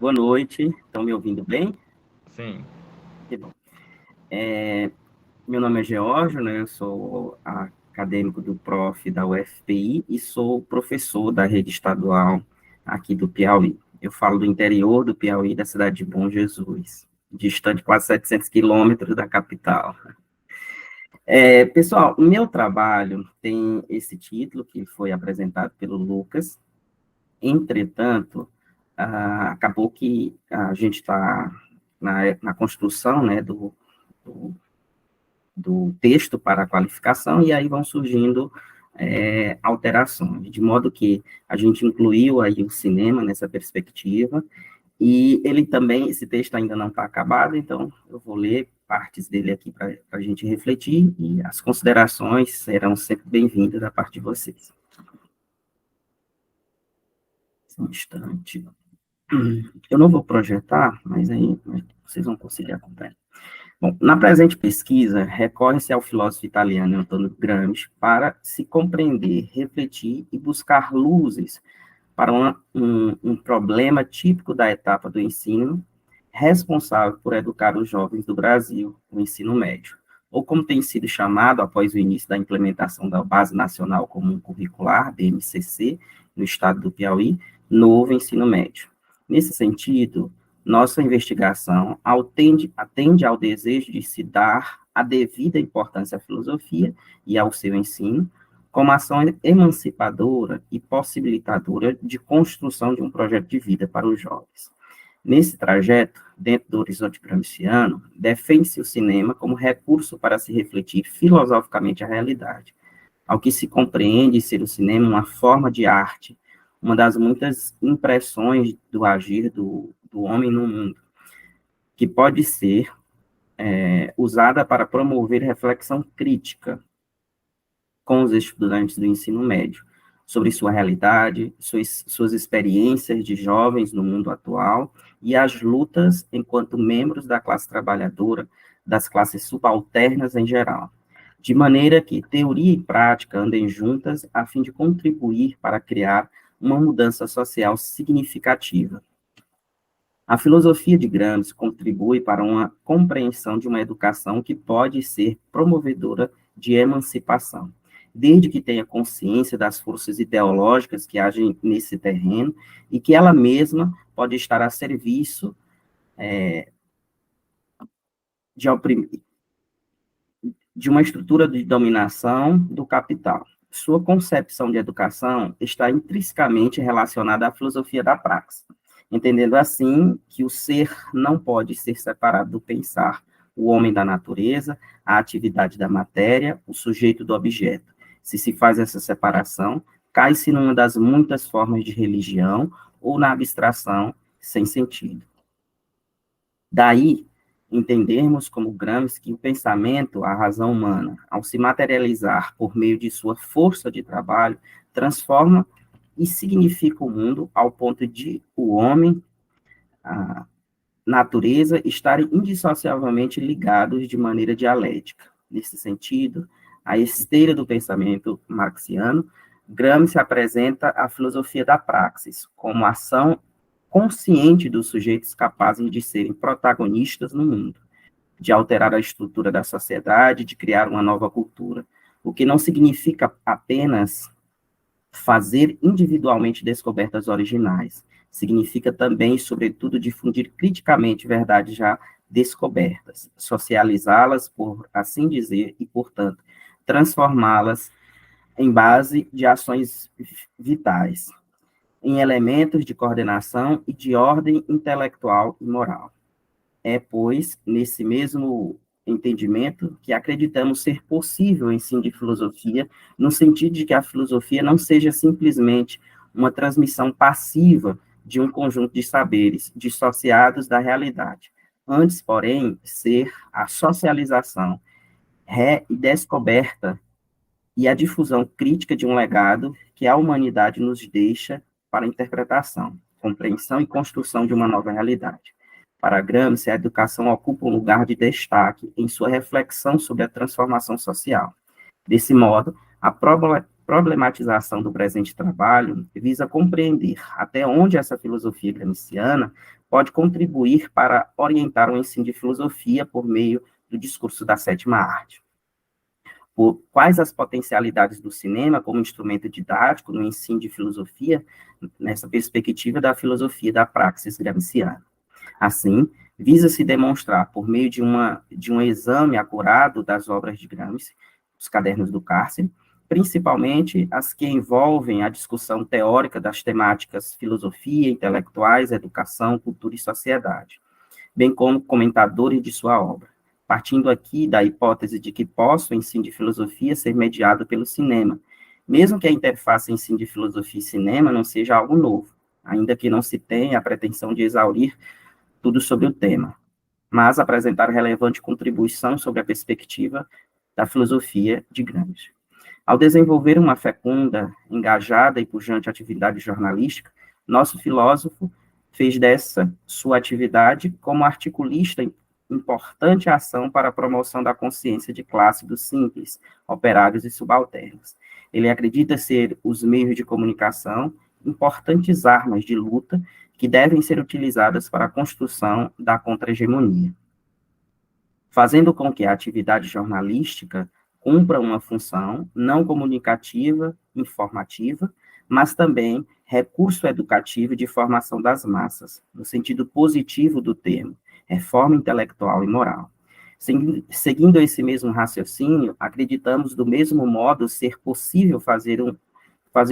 Boa noite. Estão me ouvindo bem? Sim. Que bom. Meu nome é Geórgio, né? Eu sou acadêmico do Prof. da UFPI e sou professor da rede estadual aqui do Piauí. Eu falo do interior do Piauí, da cidade de Bom Jesus, distante quase 700 quilômetros da capital. Pessoal, meu trabalho tem esse título que foi apresentado pelo Lucas. Entretanto, acabou que a gente está na construção, né, do texto para a qualificação, e aí vão surgindo alterações, de modo que a gente incluiu aí o cinema nessa perspectiva, e ele também, esse texto ainda não está acabado, então eu vou ler partes dele aqui para a gente refletir, e as considerações serão sempre bem-vindas da parte de vocês. Um instante. Eu não vou projetar, mas aí vocês vão conseguir acompanhar. Bom, na presente pesquisa, recorre-se ao filósofo italiano Antonio Gramsci para se compreender, refletir e buscar luzes para um problema típico da etapa do ensino, responsável por educar os jovens do Brasil, o ensino médio, ou como tem sido chamado após o início da implementação da Base Nacional Comum Curricular, BNCC, no estado do Piauí, novo ensino médio. Nesse sentido, nossa investigação atende ao desejo de se dar a devida importância à filosofia e ao seu ensino, como ação emancipadora e possibilitadora de construção de um projeto de vida para os jovens. Nesse trajeto, dentro do horizonte gramsciano, defende-se o cinema como recurso para se refletir filosoficamente a realidade, ao que se compreende ser o cinema uma forma de arte, uma das muitas impressões do agir do homem no mundo, que pode ser usada para promover reflexão crítica com os estudantes do ensino médio, sobre sua realidade, suas experiências de jovens no mundo atual e as lutas enquanto membros da classe trabalhadora, das classes subalternas em geral, de maneira que teoria e prática andem juntas a fim de contribuir para criar uma mudança social significativa. A filosofia de Gramsci contribui para uma compreensão de uma educação que pode ser promovedora de emancipação, desde que tenha consciência das forças ideológicas que agem nesse terreno e que ela mesma pode estar a serviço de uma estrutura de dominação do capital. Sua concepção de educação está intrinsecamente relacionada à filosofia da praxis, entendendo assim que o ser não pode ser separado do pensar, o homem da natureza, a atividade da matéria, o sujeito do objeto. Se faz essa separação, cai-se numa das muitas formas de religião ou na abstração sem sentido. Daí, entendermos como Gramsci que o pensamento, a razão humana, ao se materializar por meio de sua força de trabalho, transforma e significa o mundo ao ponto de o homem, a natureza, estarem indissociavelmente ligados de maneira dialética. Nesse sentido, a esteira do pensamento marxiano, Gramsci apresenta a filosofia da praxis como ação consciente dos sujeitos capazes de serem protagonistas no mundo, de alterar a estrutura da sociedade, de criar uma nova cultura, o que não significa apenas fazer individualmente descobertas originais, significa também, sobretudo, difundir criticamente verdades já descobertas, socializá-las, por assim dizer, e, portanto, transformá-las em base de ações vitais, em elementos de coordenação e de ordem intelectual e moral. É, pois, nesse mesmo entendimento que acreditamos ser possível o ensino de filosofia, no sentido de que a filosofia não seja simplesmente uma transmissão passiva de um conjunto de saberes dissociados da realidade. Antes, porém, ser a socialização, redescoberta e a difusão crítica de um legado que a humanidade nos deixa para interpretação, compreensão e construção de uma nova realidade. Para Gramsci, a educação ocupa um lugar de destaque em sua reflexão sobre a transformação social. Desse modo, a problematização do presente trabalho visa compreender até onde essa filosofia gramsciana pode contribuir para orientar o ensino de filosofia por meio do discurso da sétima arte. Por quais as potencialidades do cinema como instrumento didático no ensino de filosofia, nessa perspectiva da filosofia da praxis gramsciana. Assim, visa-se demonstrar, por meio de um exame acurado das obras de Gramsci, os cadernos do cárcere, principalmente as que envolvem a discussão teórica das temáticas filosofia, intelectuais, educação, cultura e sociedade, bem como comentadores de sua obra, partindo aqui da hipótese de que possa o ensino de filosofia ser mediado pelo cinema, mesmo que a interface ensino de filosofia e cinema não seja algo novo, ainda que não se tenha a pretensão de exaurir tudo sobre o tema, mas apresentar relevante contribuição sobre a perspectiva da filosofia de Gramsci. Ao desenvolver uma fecunda, engajada e pujante atividade jornalística, nosso filósofo fez dessa sua atividade como articulista importante ação para a promoção da consciência de classe dos simples, operários e subalternos. Ele acredita ser os meios de comunicação importantes armas de luta que devem ser utilizadas para a construção da contra-hegemonia, fazendo com que a atividade jornalística cumpra uma função não comunicativa, informativa, mas também recurso educativo de formação das massas, no sentido positivo do termo, reforma intelectual e moral. Seguindo esse mesmo raciocínio, acreditamos do mesmo modo ser possível fazer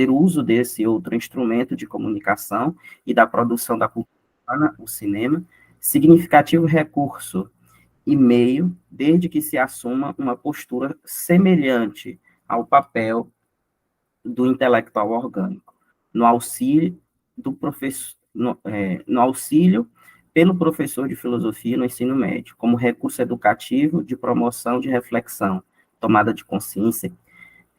uso desse outro instrumento de comunicação e da produção da cultura, o cinema, significativo recurso e meio, desde que se assuma uma postura semelhante ao papel do intelectual orgânico, no auxílio do professor, no auxílio pelo professor de filosofia no ensino médio, como recurso educativo de promoção de reflexão, tomada de consciência,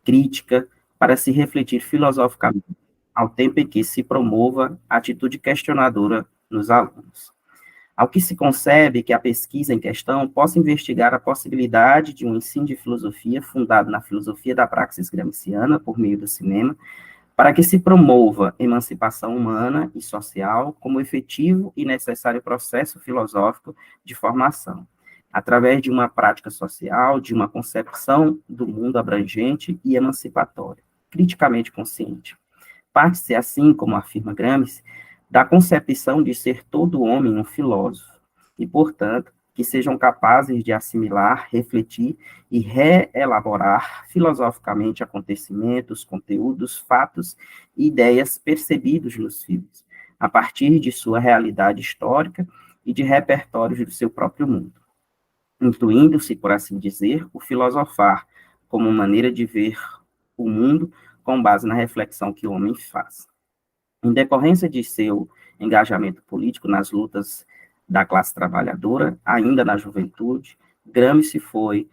crítica, para se refletir filosoficamente, ao tempo em que se promova a atitude questionadora nos alunos. Ao que se concebe que a pesquisa em questão possa investigar a possibilidade de um ensino de filosofia fundado na filosofia da praxis gramsciana por meio do cinema, para que se promova emancipação humana e social como efetivo e necessário processo filosófico de formação, através de uma prática social, de uma concepção do mundo abrangente e emancipatória, criticamente consciente. Parte-se, assim como afirma Gramsci, da concepção de ser todo homem um filósofo, e, portanto, que sejam capazes de assimilar, refletir e reelaborar filosoficamente acontecimentos, conteúdos, fatos e ideias percebidos nos filmes, a partir de sua realidade histórica e de repertórios do seu próprio mundo, incluindo-se, por assim dizer, o filosofar como maneira de ver o mundo com base na reflexão que o homem faz. Em decorrência de seu engajamento político nas lutas da classe trabalhadora, ainda na juventude, Gramsci foi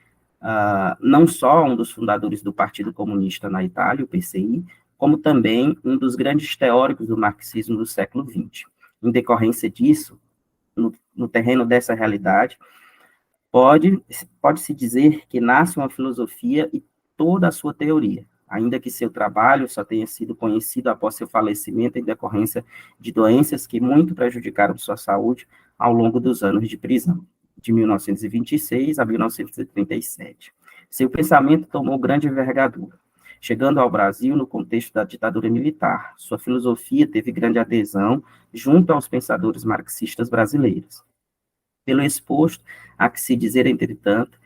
não só um dos fundadores do Partido Comunista na Itália, o PCI, como também um dos grandes teóricos do marxismo do século XX. Em decorrência disso, no terreno dessa realidade, pode-se dizer que nasce uma filosofia e toda a sua teoria, ainda que seu trabalho só tenha sido conhecido após seu falecimento em decorrência de doenças que muito prejudicaram sua saúde ao longo dos anos de prisão, de 1926 a 1937. Seu pensamento tomou grande envergadura. Chegando ao Brasil no contexto da ditadura militar, sua filosofia teve grande adesão junto aos pensadores marxistas brasileiros. Pelo exposto, há que se dizer, entretanto,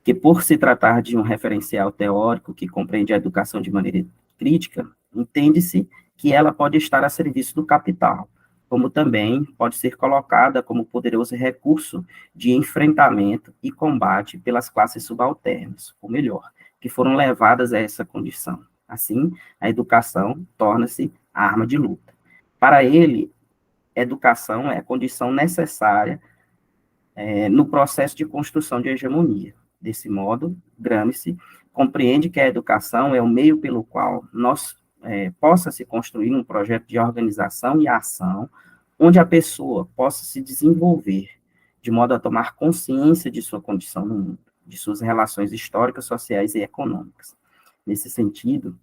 que por se tratar de um referencial teórico que compreende a educação de maneira crítica, entende-se que ela pode estar a serviço do capital, como também pode ser colocada como poderoso recurso de enfrentamento e combate pelas classes subalternas, ou melhor, que foram levadas a essa condição. Assim, a educação torna-se arma de luta. Para ele, educação é a condição necessária no processo de construção de hegemonia. Desse modo, Gramsci compreende que a educação é o meio pelo qual possa se construir um projeto de organização e ação onde a pessoa possa se desenvolver de modo a tomar consciência de sua condição no mundo, de suas relações históricas, sociais e econômicas. Nesse sentido,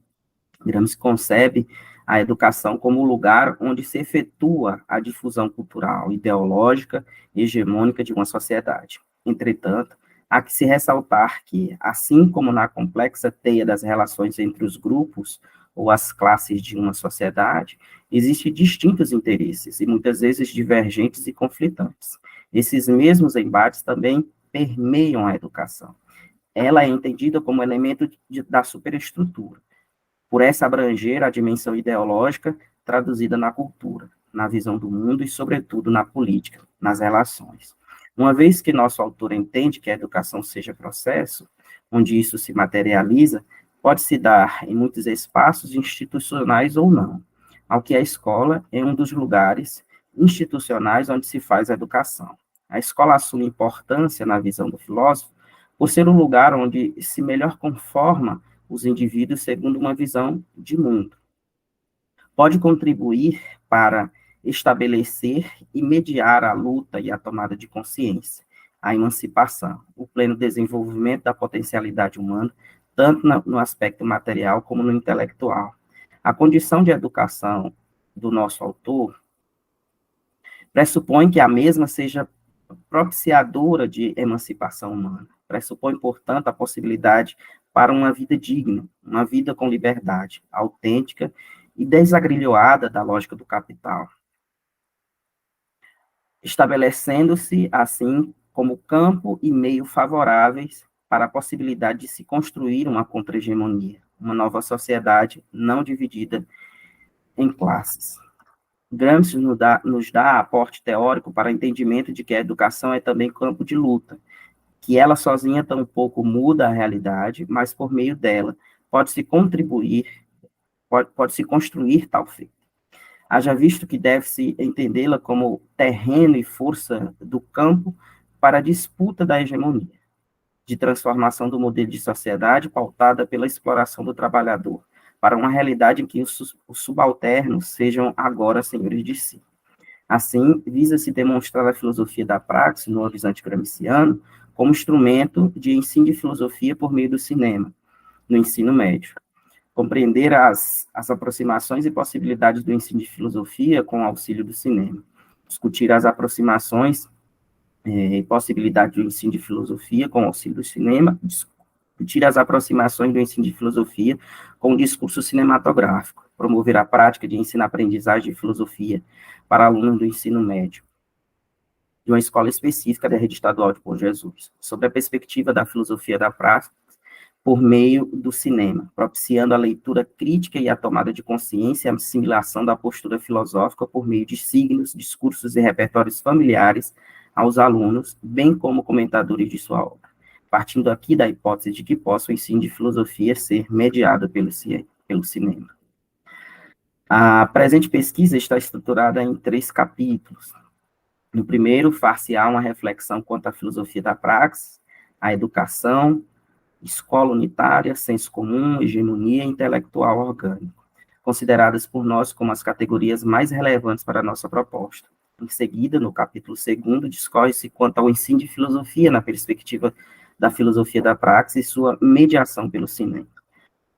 Gramsci concebe a educação como o lugar onde se efetua a difusão cultural, ideológica e hegemônica de uma sociedade. Entretanto, há que se ressaltar que, assim como na complexa teia das relações entre os grupos ou as classes de uma sociedade, existem distintos interesses e muitas vezes divergentes e conflitantes. Esses mesmos embates também permeiam a educação. Ela é entendida como elemento da superestrutura, por essa abranger a dimensão ideológica traduzida na cultura, na visão do mundo e, sobretudo, na política, nas relações. Uma vez que nosso autor entende que a educação seja processo, onde isso se materializa, pode se dar em muitos espaços institucionais ou não, ao que a escola é um dos lugares institucionais onde se faz a educação. A escola assume importância na visão do filósofo por ser o lugar onde se melhor conforma os indivíduos segundo uma visão de mundo. Pode contribuir para estabelecer e mediar a luta e a tomada de consciência, a emancipação, o pleno desenvolvimento da potencialidade humana, tanto no aspecto material como no intelectual. A condição de educação do nosso autor pressupõe que a mesma seja propiciadora de emancipação humana. Pressupõe, portanto, a possibilidade para uma vida digna, uma vida com liberdade, autêntica e desagrilhoada da lógica do capital, estabelecendo-se, assim, como campo e meio favoráveis para a possibilidade de se construir uma contra-hegemonia, uma nova sociedade não dividida em classes. Gramsci nos dá aporte teórico para o entendimento de que a educação é também campo de luta, que ela sozinha tampouco muda a realidade, mas por meio dela pode-se contribuir, pode-se construir tal feito. Haja visto que deve-se entendê-la como terreno e força do campo para a disputa da hegemonia, de transformação do modelo de sociedade pautada pela exploração do trabalhador, para uma realidade em que os subalternos sejam agora senhores de si. Assim, visa-se demonstrar a filosofia da praxe, no horizonte gramsciano, como instrumento de ensino de filosofia por meio do cinema, no ensino médio. Compreender as aproximações e possibilidades do ensino de filosofia com o auxílio do cinema. Discutir as aproximações e possibilidades do ensino de filosofia com o auxílio do cinema. Discutir as aproximações do ensino de filosofia com o discurso cinematográfico. Promover a prática de ensino-aprendizagem de filosofia para alunos do ensino médio, de uma escola específica da rede estadual de Bom Jesus, sob a perspectiva da filosofia da prática, por meio do cinema, propiciando a leitura crítica e a tomada de consciência e a assimilação da postura filosófica por meio de signos, discursos e repertórios familiares aos alunos, bem como comentadores de sua obra, partindo aqui da hipótese de que possa o ensino de filosofia ser mediado pelo cinema. A presente pesquisa está estruturada em 3 capítulos. No primeiro, far-se-á uma reflexão quanto à filosofia da praxe, a educação, escola unitária, senso comum, hegemonia intelectual orgânico, consideradas por nós como as categorias mais relevantes para a nossa proposta. Em seguida, no capítulo 2º, discorre-se quanto ao ensino de filosofia na perspectiva da filosofia da praxe e sua mediação pelo cinema,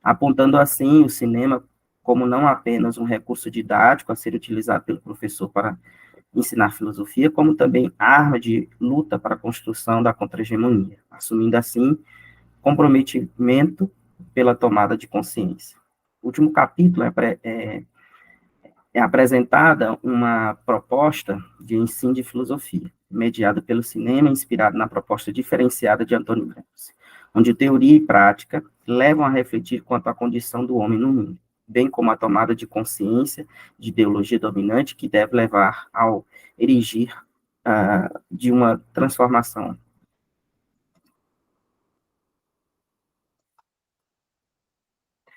apontando assim o cinema como não apenas um recurso didático a ser utilizado pelo professor para ensinar filosofia, como também arma de luta para a construção da contra-hegemonia, assumindo assim comprometimento pela tomada de consciência. O último capítulo é apresentada uma proposta de ensino de filosofia, mediada pelo cinema, inspirado na proposta diferenciada de Antônio Gramsci, onde teoria e prática levam a refletir quanto à condição do homem no mundo, bem como a tomada de consciência de ideologia dominante que deve levar ao erigir de uma transformação.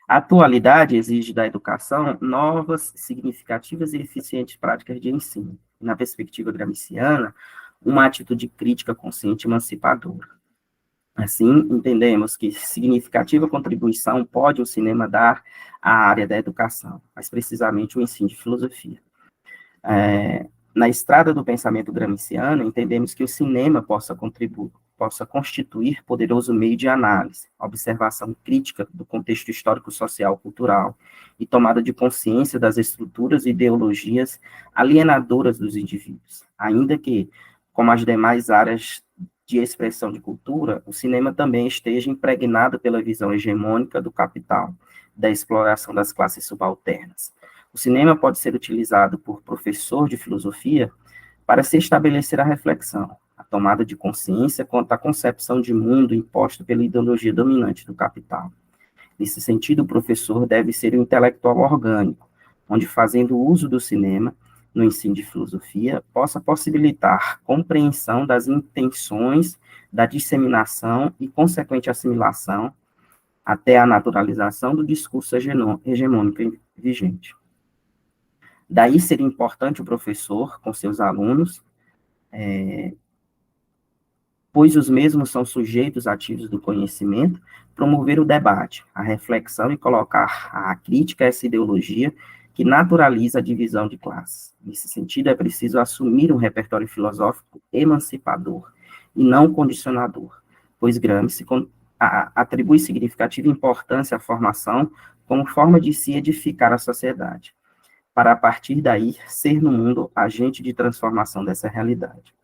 A atualidade exige da educação novas, significativas e eficientes práticas de ensino. Na perspectiva gramsciana, uma atitude crítica consciente e emancipadora. Assim, entendemos que significativa contribuição pode o cinema dar à área da educação, mas precisamente o ensino de filosofia. Na estrada do pensamento gramsciano, entendemos que o cinema possa possa constituir poderoso meio de análise, observação crítica do contexto histórico, social, cultural e tomada de consciência das estruturas e ideologias alienadoras dos indivíduos, ainda que, como as demais áreas de expressão de cultura, o cinema também esteja impregnado pela visão hegemônica do capital, da exploração das classes subalternas. O cinema pode ser utilizado por professor de filosofia para se estabelecer a reflexão, a tomada de consciência quanto à concepção de mundo imposta pela ideologia dominante do capital. Nesse sentido, o professor deve ser um intelectual orgânico, onde, fazendo uso do cinema no ensino de filosofia, possa possibilitar compreensão das intenções da disseminação e consequente assimilação até a naturalização do discurso hegemônico vigente. Daí seria importante o professor, com seus alunos, pois os mesmos são sujeitos ativos do conhecimento, promover o debate, a reflexão e colocar a crítica a essa ideologia que naturaliza a divisão de classes. Nesse sentido, é preciso assumir um repertório filosófico emancipador e não condicionador, pois Gramsci atribui significativa importância à formação como forma de se edificar a sociedade, para a partir daí ser no mundo agente de transformação dessa realidade.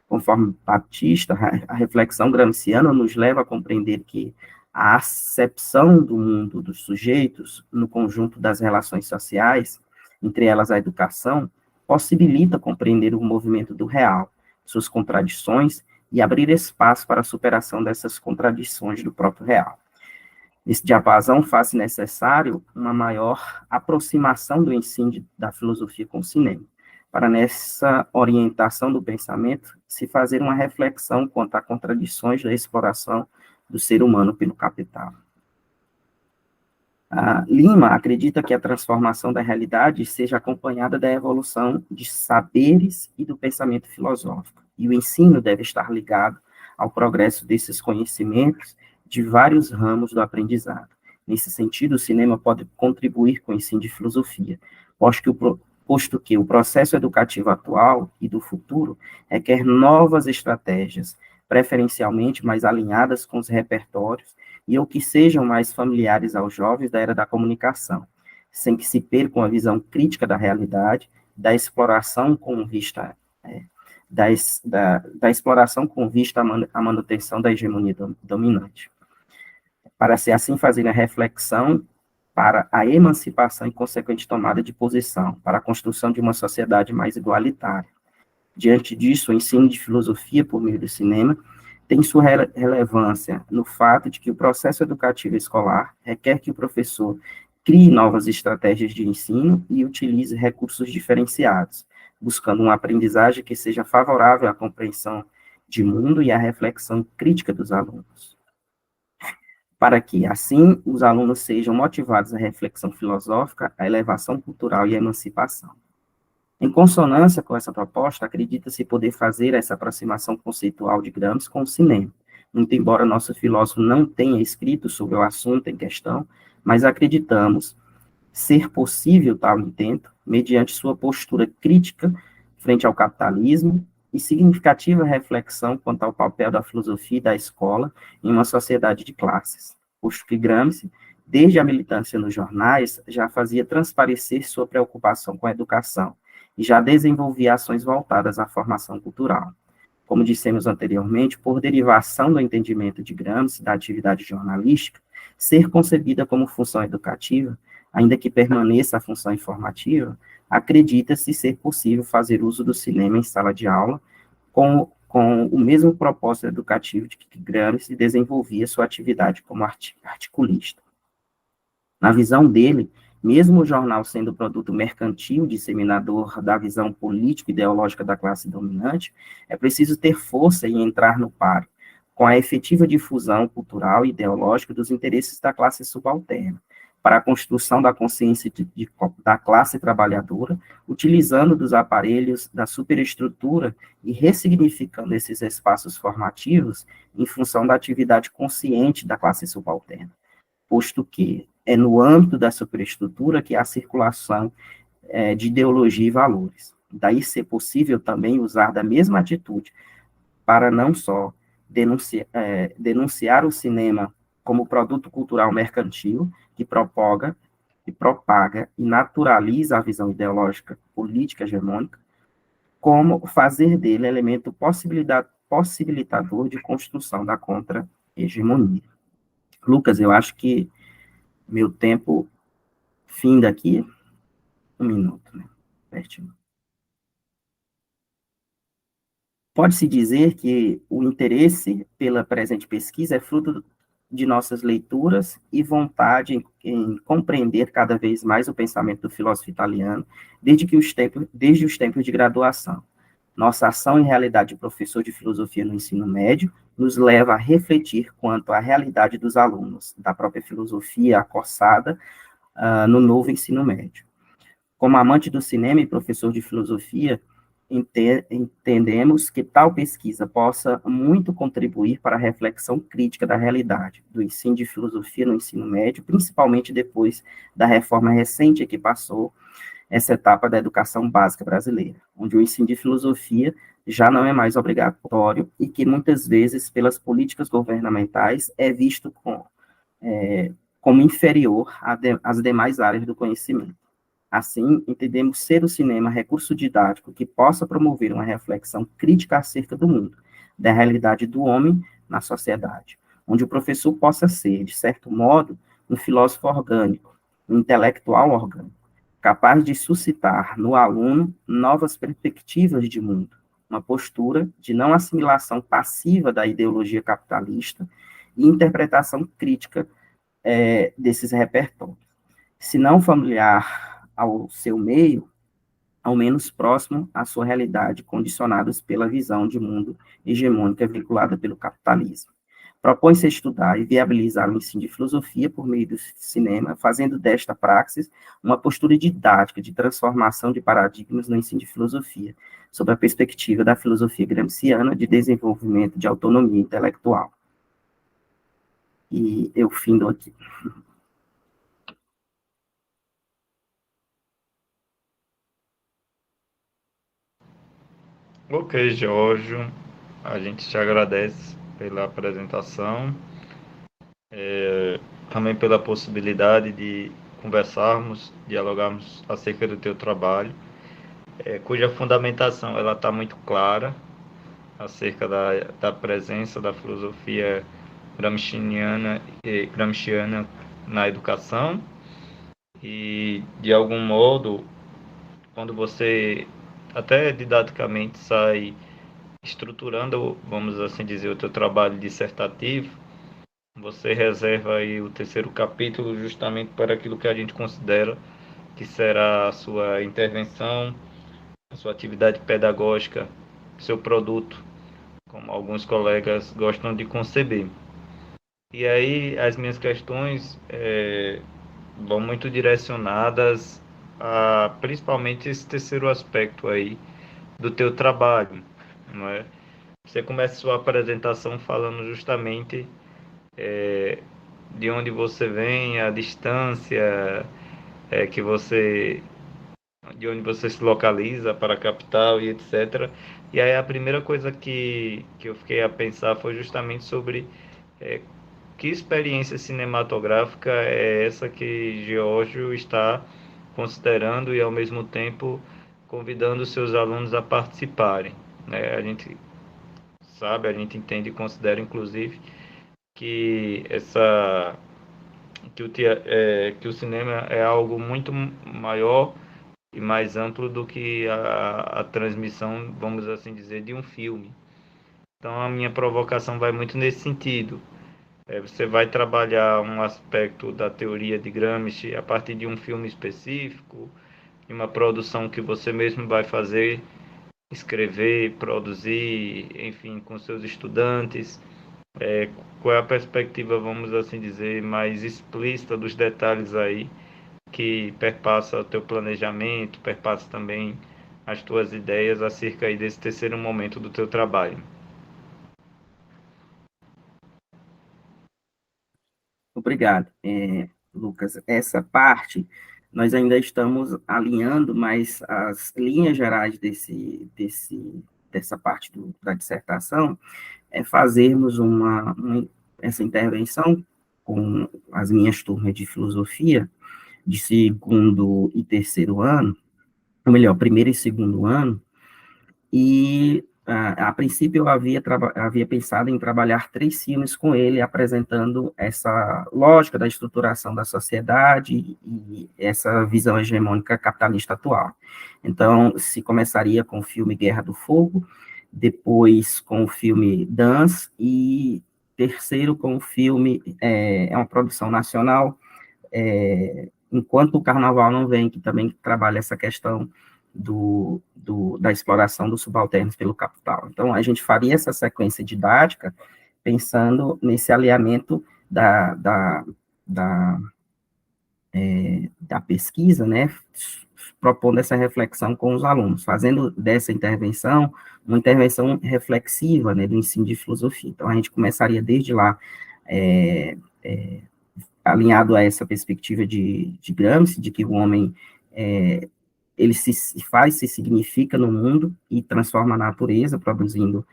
Conforme Batista, a reflexão gramsciana nos leva a compreender que a acepção do mundo dos sujeitos no conjunto das relações sociais, entre elas a educação, possibilita compreender o movimento do real, suas contradições e abrir espaço para a superação dessas contradições do próprio real. Nesse diapasão faz-se necessário uma maior aproximação do ensino da filosofia com o cinema, para nessa orientação do pensamento se fazer uma reflexão quanto a contradições da exploração do ser humano pelo capital. Lima acredita que a transformação da realidade seja acompanhada da evolução de saberes e do pensamento filosófico, e o ensino deve estar ligado ao progresso desses conhecimentos de vários ramos do aprendizado. Nesse sentido, o cinema pode contribuir com o ensino de filosofia, posto que o processo educativo atual e do futuro requer novas estratégias, preferencialmente mais alinhadas com os repertórios e ou que sejam mais familiares aos jovens da era da comunicação, sem que se perca uma visão crítica da realidade, da exploração com vista à manutenção da hegemonia dominante. Para se assim fazer a reflexão para a emancipação e consequente tomada de posição, para a construção de uma sociedade mais igualitária. Diante disso, o ensino de filosofia por meio do cinema tem sua relevância no fato de que o processo educativo escolar requer que o professor crie novas estratégias de ensino e utilize recursos diferenciados, buscando uma aprendizagem que seja favorável à compreensão de mundo e à reflexão crítica dos alunos, para que, assim, os alunos sejam motivados à reflexão filosófica, à elevação cultural e à emancipação. Em consonância com essa proposta, acredita-se poder fazer essa aproximação conceitual de Gramsci com o cinema. Muito embora nosso filósofo não tenha escrito sobre o assunto em questão, mas acreditamos ser possível tal intento, mediante sua postura crítica frente ao capitalismo e significativa reflexão quanto ao papel da filosofia e da escola em uma sociedade de classes, posto que Gramsci, desde a militância nos jornais, já fazia transparecer sua preocupação com a educação e já desenvolvia ações voltadas à formação cultural. Como dissemos anteriormente, por derivação do entendimento de Gramsci da atividade jornalística, ser concebida como função educativa, ainda que permaneça a função informativa, acredita-se ser possível fazer uso do cinema em sala de aula com o mesmo propósito educativo de que Gramsci desenvolvia sua atividade como articulista. Na visão dele, mesmo o jornal sendo produto mercantil, disseminador da visão político-ideológica da classe dominante, é preciso ter força e entrar no páreo, com a efetiva difusão cultural e ideológica dos interesses da classe subalterna, para a construção da consciência da classe trabalhadora, utilizando dos aparelhos da superestrutura e ressignificando esses espaços formativos em função da atividade consciente da classe subalterna, posto que é no âmbito da superestrutura que há a circulação de ideologia e valores. Daí ser possível também usar da mesma atitude para não só denunciar o cinema como produto cultural mercantil que propaga e naturaliza a visão ideológica política hegemônica, como fazer dele elemento possibilitador de construção da contra-hegemonia. Lucas, eu acho que meu tempo finda aqui, 1 minuto, né? Pertinho. Pode-se dizer que o interesse pela presente pesquisa é fruto de nossas leituras e vontade em compreender cada vez mais o pensamento do filósofo italiano, desde os tempos de graduação. Nossa ação em realidade de professor de filosofia no ensino médio nos leva a refletir quanto à realidade dos alunos, da própria filosofia acossada no novo ensino médio. Como amante do cinema e professor de filosofia, entendemos que tal pesquisa possa muito contribuir para a reflexão crítica da realidade do ensino de filosofia no ensino médio, principalmente depois da reforma recente que passou essa etapa da educação básica brasileira, onde o ensino de filosofia já não é mais obrigatório e que muitas vezes, pelas políticas governamentais, é visto como inferior às demais áreas do conhecimento. Assim, entendemos ser o cinema recurso didático que possa promover uma reflexão crítica acerca do mundo, da realidade do homem na sociedade, onde o professor possa ser, de certo modo, um filósofo orgânico, um intelectual orgânico, capaz de suscitar no aluno novas perspectivas de mundo, uma postura de não assimilação passiva da ideologia capitalista e interpretação crítica desses repertórios. Se não familiar ao seu meio, ao menos próximo à sua realidade, condicionados pela visão de mundo hegemônica vinculada pelo capitalismo. Propõe-se estudar e viabilizar o ensino de filosofia por meio do cinema, fazendo desta praxis uma postura didática de transformação de paradigmas no ensino de filosofia, sob a perspectiva da filosofia gramsciana de desenvolvimento de autonomia intelectual. E eu findo aqui. Ok, Jorge, a gente te agradece pela apresentação, também pela possibilidade de conversarmos, dialogarmos acerca do teu trabalho, cuja fundamentação ela está muito clara acerca da presença da filosofia gramsciana na educação e, de algum modo, quando você até didaticamente sai estruturando, vamos assim dizer, o teu trabalho dissertativo, você reserva aí o terceiro capítulo justamente para aquilo que a gente considera que será a sua intervenção, a sua atividade pedagógica, seu produto, como alguns colegas gostam de conceber. E aí as minhas questões vão muito direcionadas a principalmente esse terceiro aspecto aí do teu trabalho, não é? Você começa sua apresentação falando justamente de onde você vem, a distância que você, de onde você se localiza para a capital e etc. E aí a primeira coisa que eu fiquei a pensar foi justamente sobre é, que experiência cinematográfica é essa que Geórgio está considerando e ao mesmo tempo convidando seus alunos a participarem, né? A gente sabe, a gente entende e considera inclusive que essa que o cinema é algo muito maior e mais amplo do que a transmissão, vamos assim dizer, de um filme. Então a minha provocação vai muito nesse sentido. Você vai trabalhar um aspecto da teoria de Gramsci a partir de um filme específico, de uma produção que você mesmo vai fazer, escrever, produzir, enfim, com seus estudantes. Qual é a perspectiva, vamos assim dizer, mais explícita dos detalhes aí que perpassa o teu planejamento, perpassa também as tuas ideias acerca aí desse terceiro momento do teu trabalho. Obrigado, Lucas. Essa parte nós ainda estamos alinhando, mas as linhas gerais dessa parte da dissertação fazermos essa intervenção com as minhas turmas de filosofia, de segundo e terceiro ano, ou melhor, primeiro e segundo ano, e a princípio eu havia pensado em trabalhar 3 filmes com ele, apresentando essa lógica da estruturação da sociedade e essa visão hegemônica capitalista atual. Então, se começaria com o filme Guerra do Fogo, depois com o filme Dance, e terceiro com o filme, é uma produção nacional, Enquanto o Carnaval Não Vem, que também trabalha essa questão da exploração dos subalternos pelo capital. Então, a gente faria essa sequência didática pensando nesse alinhamento da, da pesquisa, né, propondo essa reflexão com os alunos, fazendo dessa intervenção uma intervenção reflexiva, né, do ensino de filosofia. Então, a gente começaria desde lá, alinhado a essa perspectiva de Gramsci, de que o homem ele se faz, se significa no mundo e transforma a natureza, produzindo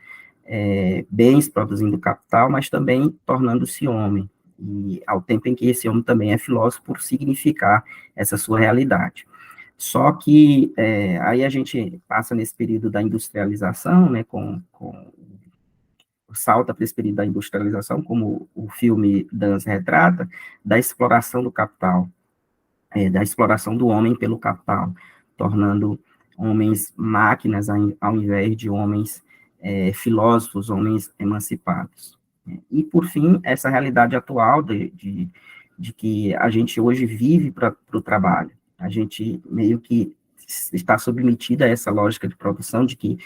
bens, produzindo capital, mas também tornando-se homem. E ao tempo em que esse homem também é filósofo por significar essa sua realidade. Só que aí a gente passa nesse período da industrialização, né, salta para esse período da industrialização, como o filme Dance retrata, da exploração do capital, da exploração do homem pelo capital, tornando homens máquinas ao invés de homens filósofos, homens emancipados. E, por fim, essa realidade atual de que a gente hoje vive para o trabalho. A gente meio que está submetido a essa lógica de produção de que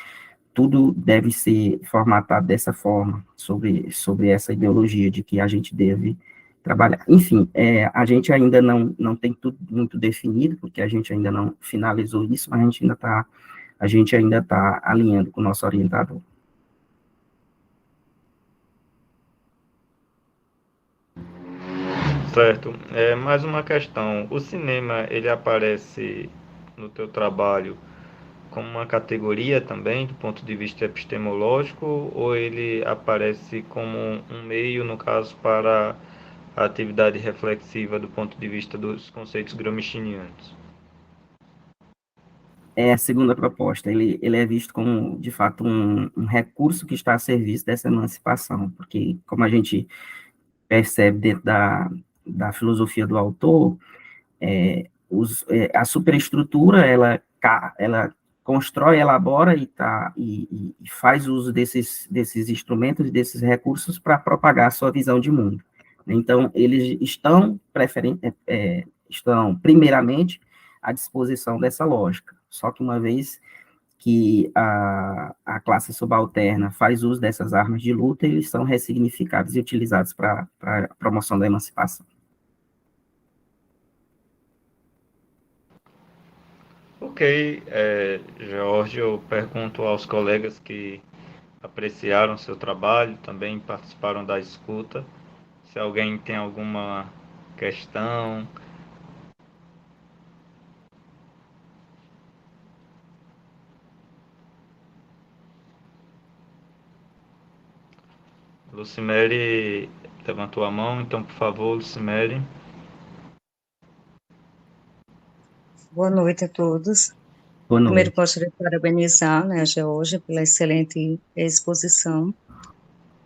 tudo deve ser formatado dessa forma, sobre essa ideologia de que a gente deve trabalhar. Enfim, a gente ainda não tem tudo muito definido, porque a gente ainda não finalizou isso, mas a gente ainda está alinhando com o nosso orientador. Certo. Mais uma questão. O cinema, ele aparece no teu trabalho como uma categoria também, do ponto de vista epistemológico, ou ele aparece como um meio, no caso, para a atividade reflexiva do ponto de vista dos conceitos gramscianos? É a segunda proposta, ele é visto como, de fato, um recurso que está a serviço dessa emancipação, porque, como a gente percebe dentro da filosofia do autor, a superestrutura, ela constrói, elabora e faz uso desses instrumentos e desses recursos para propagar a sua visão de mundo. Então, eles estão primeiramente à disposição dessa lógica. Só que uma vez que a classe subalterna faz uso dessas armas de luta, eles são ressignificados e utilizados para a promoção da emancipação. Ok, Jorge, eu pergunto aos colegas que apreciaram seu trabalho, também participaram da escuta, se alguém tem alguma questão. Lucimere levantou a mão, então, por favor, Lucimere. Boa noite a todos. Boa noite. Primeiro, gostaria de parabenizar, né, a Georgia pela excelente exposição.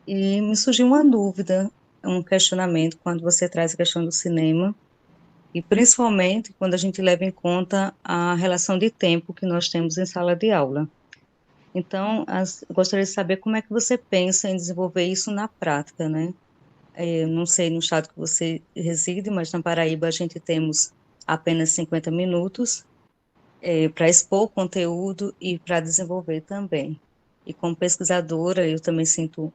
E me surgiu uma dúvida, um questionamento, quando você traz a questão do cinema, e principalmente quando a gente leva em conta a relação de tempo que nós temos em sala de aula. Então, gostaria de saber como é que você pensa em desenvolver isso na prática, né? Eu não sei no estado que você reside, mas na Paraíba a gente temos apenas 50 minutos para expor o conteúdo e para desenvolver também. E como pesquisadora, eu também sinto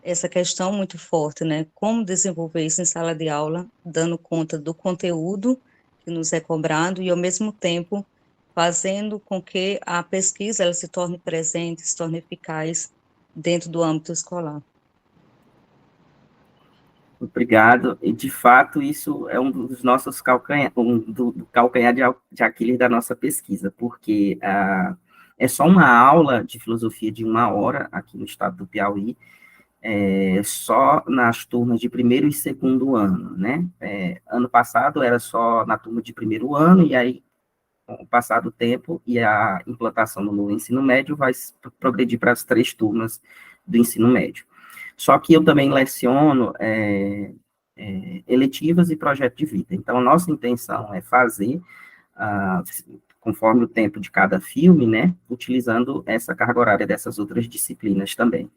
essa questão muito forte, né? Como desenvolver isso em sala de aula, dando conta do conteúdo que nos é cobrado e, ao mesmo tempo, fazendo com que a pesquisa ela se torne presente, se torne eficaz dentro do âmbito escolar. Obrigado. E, de fato, isso é um dos nossos calcanhar, do calcanhar de Aquiles da nossa pesquisa, porque é só uma aula de filosofia de 1 hora aqui no estado do Piauí, só nas turmas de primeiro e segundo ano, né? Ano passado era só na turma de primeiro ano, e aí, com o passar do tempo e a implantação no ensino médio, vai progredir para as 3 turmas do ensino médio. Só que eu também leciono eletivas e projeto de vida. Então, a nossa intenção é fazer, conforme o tempo de cada filme, né, utilizando essa carga horária dessas outras disciplinas também.